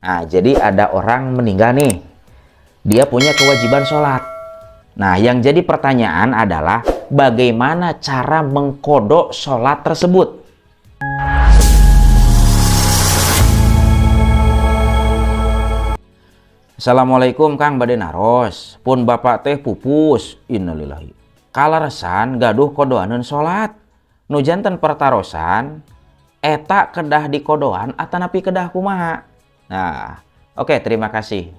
Nah, jadi ada orang meninggal nih. Dia punya kewajiban sholat. Nah, yang jadi pertanyaan adalah bagaimana cara mengkodok sholat tersebut? Assalamualaikum Kang Bade naros. Pun bapak teh pupus. Innalillahi. Kalaresan gaduh kodoaneun sholat. Nu janten pertarosan eta kedah di kodoan atanapi kedah kumaha. Nah, oke, terima kasih.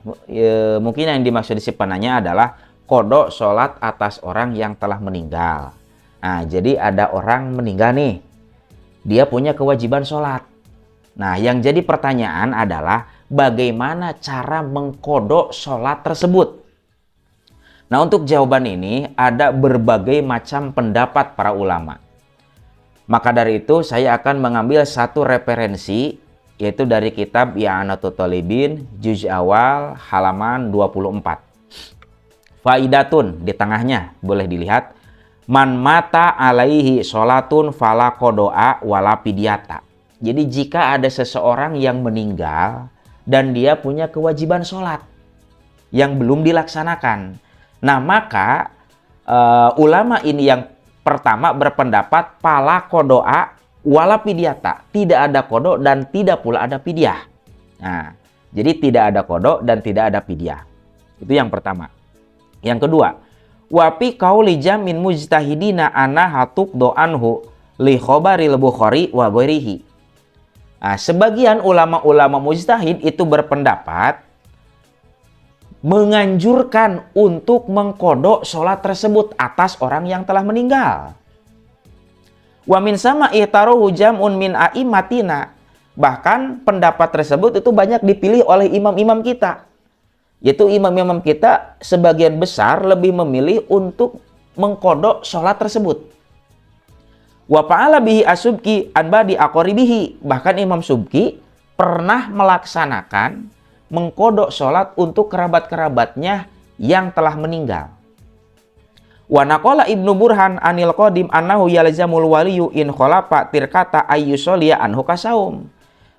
Mungkin yang dimaksud di penanya adalah kodok sholat atas orang yang telah meninggal. Nah, jadi ada orang meninggal nih. Dia punya kewajiban sholat. Nah, yang jadi pertanyaan adalah bagaimana cara mengkodok sholat tersebut? Nah, untuk jawaban ini ada berbagai macam pendapat para ulama. Maka dari itu saya akan mengambil satu referensi, yaitu dari kitab I'anatul Talibin, juz awal, halaman 24. Faidatun, di tengahnya boleh dilihat, man mata alaihi sholatun fala kodoa wala pidyata. Jadi jika ada seseorang yang meninggal dan dia punya kewajiban sholat yang belum dilaksanakan, nah maka ulama ini yang pertama berpendapat pala kodoa wala pidyata, tidak ada kodok dan tidak pula ada pidyah. Nah, jadi tidak ada kodok dan tidak ada pidyah. Itu yang pertama. Yang kedua, wapi qauli jamin mujtahidina ana hatuk do'anhu li khobaril Bukhari wa ghairihi. Nah, sebagian ulama-ulama mujtahid itu berpendapat menganjurkan untuk mengkodok sholat tersebut atas orang yang telah meninggal. Wa min sama ihtaruhu jam'un min a'immatina. Bahkan pendapat tersebut itu banyak dipilih oleh imam-imam kita. Yaitu imam-imam kita sebagian besar lebih memilih untuk mengkodok sholat tersebut. Wa fa'ala bihi as-Subki an ba'di aqaribihi. Bahkan Imam Subki pernah melaksanakan mengkodok sholat untuk kerabat-kerabatnya yang telah meninggal. Wa naqala Ibnu Burhan anil qadim annahu yalzamul waliyu in khalafa tirkata ayyusolliya anhu kasaum.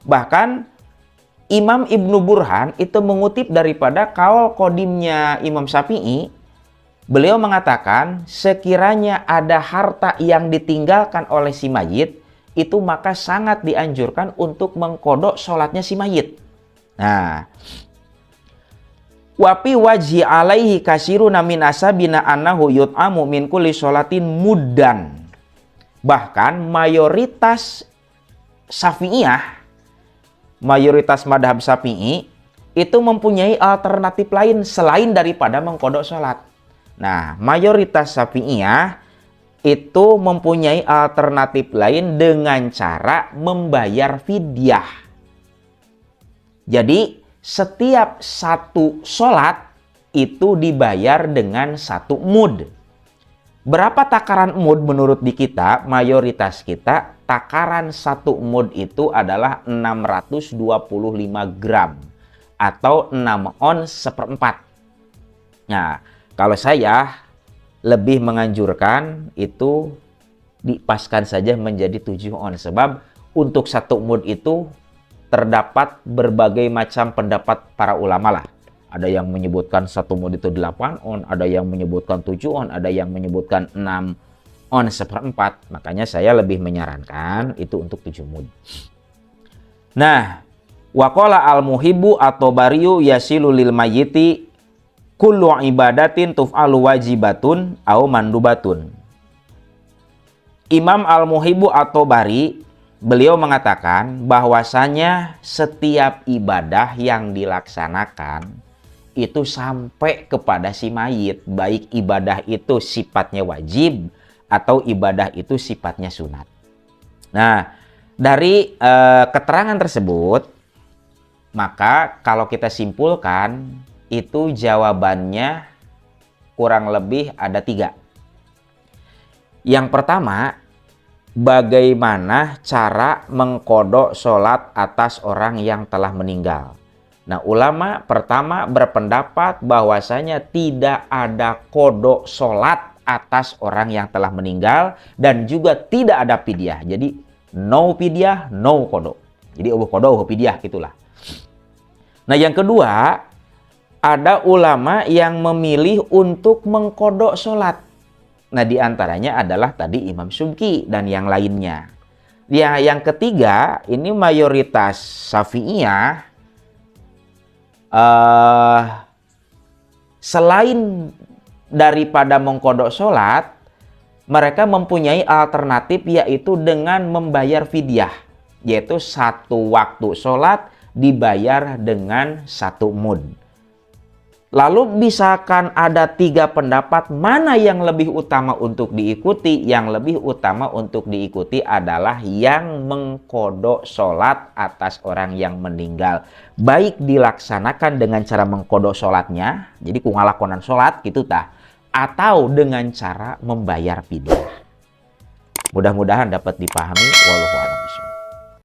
Bahkan Imam Ibnu Burhan itu mengutip daripada kaul qadimnya Imam Syafi'i. Beliau mengatakan sekiranya ada harta yang ditinggalkan oleh si mayit, itu maka sangat dianjurkan untuk mengkodok sholatnya si mayit. Nah, wapi wajhi alaihi kasiruna min asabina annahu yut'amu min kulli sholatin muddan. Bahkan mayoritas Syafi'iyah, mayoritas madhab Syafi'i itu mempunyai alternatif lain selain daripada mengkodok sholat. Nah, mayoritas Syafi'iyah itu mempunyai alternatif lain dengan cara membayar fidyah. Jadi setiap satu sholat itu dibayar dengan satu mud. Berapa takaran mud menurut di kita, mayoritas kita, takaran satu mud itu adalah 625 gram atau 6 ons seperempat. Nah, kalau saya lebih menganjurkan itu dipaskan saja menjadi 7 ons. Sebab untuk satu mud itu terdapat berbagai macam pendapat para ulama lah. Ada yang menyebutkan satu mud itu 8 on, ada yang menyebutkan 7 on, ada yang menyebutkan 6 on seperempat. Makanya saya lebih menyarankan itu untuk 7 mud. Nah, waqala al-muhibbu atau bariu yasilu lil mayyiti kullu ibadatin tuf'alu wajibatun au mandubatun. Imam al-muhibbu atau bari beliau mengatakan bahwasanya setiap ibadah yang dilaksanakan itu sampai kepada si mayit, baik ibadah itu sifatnya wajib atau ibadah itu sifatnya sunat. Nah, dari keterangan tersebut, maka kalau kita simpulkan itu jawabannya kurang lebih ada 3. Yang pertama, bagaimana cara mengkodok sholat atas orang yang telah meninggal. Nah, ulama pertama berpendapat bahwasanya tidak ada kodok sholat atas orang yang telah meninggal dan juga tidak ada pidyah. Jadi no pidyah, no kodok. Jadi ubuh kodok, ubuh pidyah gitulah. Nah, yang kedua, ada ulama yang memilih untuk mengkodok sholat. Nah, diantaranya adalah tadi Imam Subki dan yang lainnya. Ya, yang ketiga, ini mayoritas Syafi'iyah, selain daripada mengkodok sholat, mereka mempunyai alternatif yaitu dengan membayar fidyah, yaitu satu waktu sholat dibayar dengan satu mud. Lalu misalkan ada 3 pendapat mana yang lebih utama untuk diikuti? Yang lebih utama untuk diikuti adalah yang mengkodok sholat atas orang yang meninggal. Baik dilaksanakan dengan cara mengkodok sholatnya, jadi kungalakonan sholat gitu tah, atau dengan cara membayar fidyah. Mudah-mudahan dapat dipahami. Wallahu a'lam bishawab.